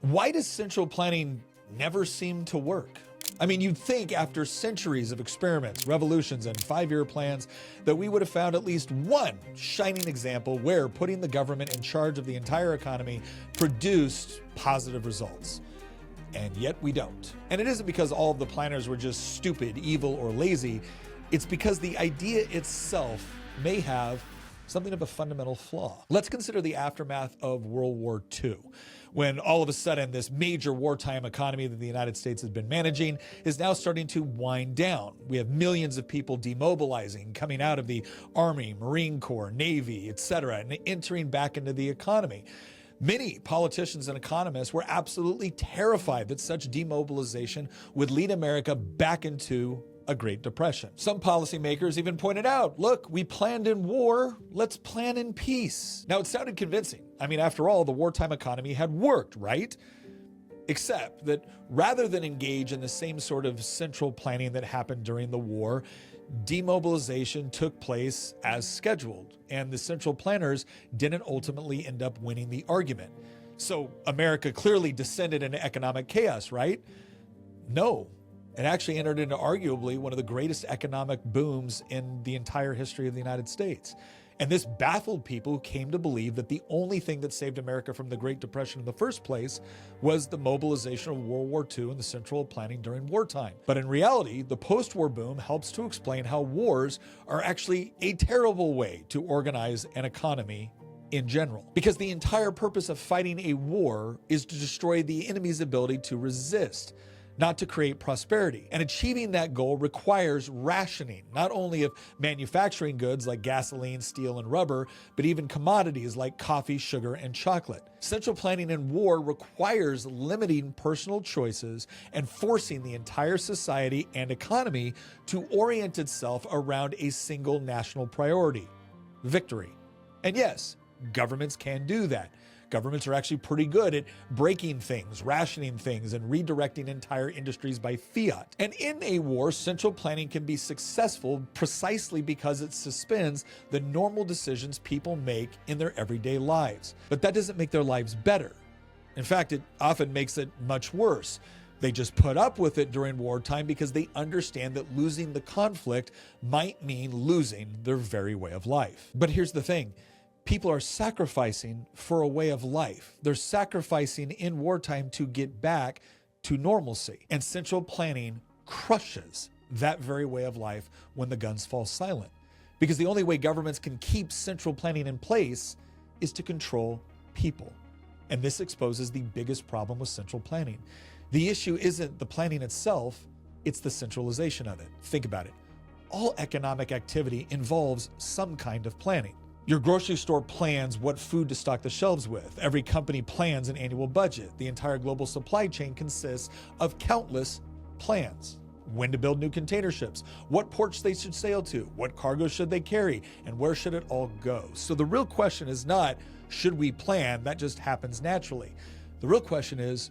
Why does central planning never seem to work? I mean, you'd think after centuries of experiments, revolutions, and 5-year plans that we would have found at least one shining example where putting the government in charge of the entire economy produced positive results. And yet we don't. And it isn't because all of the planners were just stupid, evil, or lazy. It's because the idea itself may have something of a fundamental flaw. Let's consider the aftermath of World War II, when all of a sudden this major wartime economy that the United States has been managing is now starting to wind down. We have millions of people demobilizing, coming out of the Army, Marine Corps, Navy, etc., and entering back into the economy. Many politicians and economists were absolutely terrified that such demobilization would lead America back into a Great Depression. Some policymakers even pointed out, look, we planned in war, let's plan in peace. Now, it sounded convincing. I mean, after all, the wartime economy had worked, right? Except that rather than engage in the same sort of central planning that happened during the war, demobilization took place as scheduled, and the central planners didn't ultimately end up winning the argument. So America clearly descended into economic chaos, right? No. It actually entered into arguably one of the greatest economic booms in the entire history of the United States. And this baffled people who came to believe that the only thing that saved America from the Great Depression in the first place was the mobilization of World War II and the central planning during wartime. But in reality, the post-war boom helps to explain how wars are actually a terrible way to organize an economy in general. Because the entire purpose of fighting a war is to destroy the enemy's ability to resist, not to create prosperity. And achieving that goal requires rationing, not only of manufacturing goods like gasoline, steel, and rubber, but even commodities like coffee, sugar, and chocolate. Central planning in war requires limiting personal choices and forcing the entire society and economy to orient itself around a single national priority: victory. And yes, governments can do that. Governments are actually pretty good at breaking things, rationing things, and redirecting entire industries by fiat. And in a war, central planning can be successful precisely because it suspends the normal decisions people make in their everyday lives. But that doesn't make their lives better. In fact, it often makes it much worse. They just put up with it during wartime because they understand that losing the conflict might mean losing their very way of life. But here's the thing. People are sacrificing for a way of life. They're sacrificing in wartime to get back to normalcy. And central planning crushes that very way of life when the guns fall silent. Because the only way governments can keep central planning in place is to control people. And this exposes the biggest problem with central planning. The issue isn't the planning itself, it's the centralization of it. Think about it. All economic activity involves some kind of planning. Your grocery store plans what food to stock the shelves with. Every company plans an annual budget. The entire global supply chain consists of countless plans. When to build new container ships, what ports they should sail to, what cargo should they carry, and where should it all go. So the real question is not, should we plan? That just happens naturally. The real question is,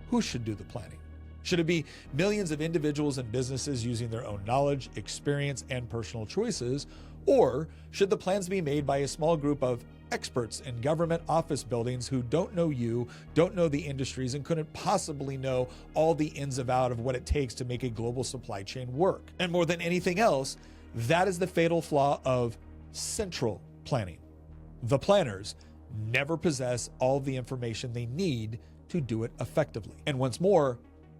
who should do the planning? Should it be millions of individuals and businesses using their own knowledge, experience, and personal choices? Or should the plans be made by a small group of experts in government office buildings who don't know you, don't know the industries, and couldn't possibly know all the ins and outs of what it takes to make a global supply chain work? And more than anything else, that is the fatal flaw of central planning. The planners never possess all the information they need to do it effectively. And once more,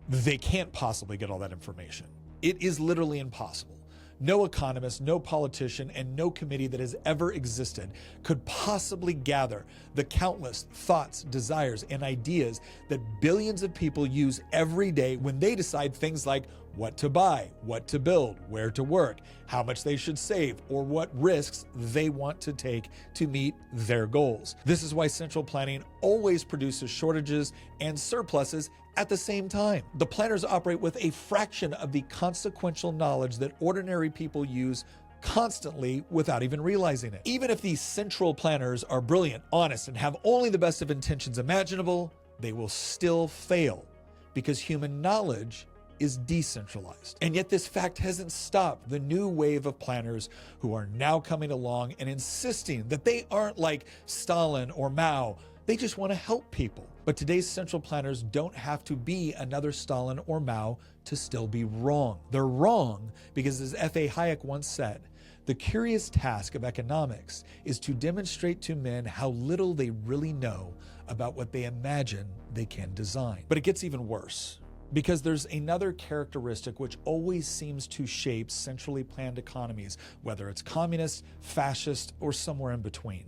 they can't possibly get all that information. It is literally impossible. No economist, no politician, and no committee that has ever existed could possibly gather the countless thoughts, desires, and ideas that billions of people use every day when they decide things like what to buy, what to build, where to work, how much they should save, or what risks they want to take to meet their goals. This is why central planning always produces shortages and surpluses at the same time. The planners operate with a fraction of the consequential knowledge that ordinary people use constantly without even realizing it. Even if these central planners are brilliant, honest, and have only the best of intentions imaginable, they will still fail because human knowledge is decentralized. And yet this fact hasn't stopped the new wave of planners who are now coming along and insisting that they aren't like Stalin or Mao. They just want to help people. But today's central planners don't have to be another Stalin or Mao to still be wrong. They're wrong because, as F.A. Hayek once said, the curious task of economics is to demonstrate to men how little they really know about what they imagine they can design. But it gets even worse, because there's another characteristic which always seems to shape centrally planned economies, whether it's communist, fascist, or somewhere in between.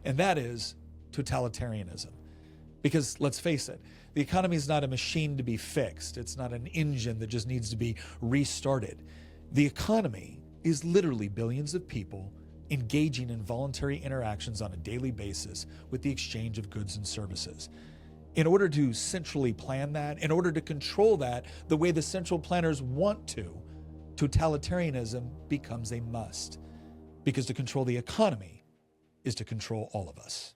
And that is totalitarianism. Because let's face it, the economy is not a machine to be fixed. It's not an engine that just needs to be restarted. The economy is literally billions of people engaging in voluntary interactions on a daily basis with the exchange of goods and services. In order to centrally plan that, in order to control that the way the central planners want to, totalitarianism becomes a must. Because to control the economy is to control all of us.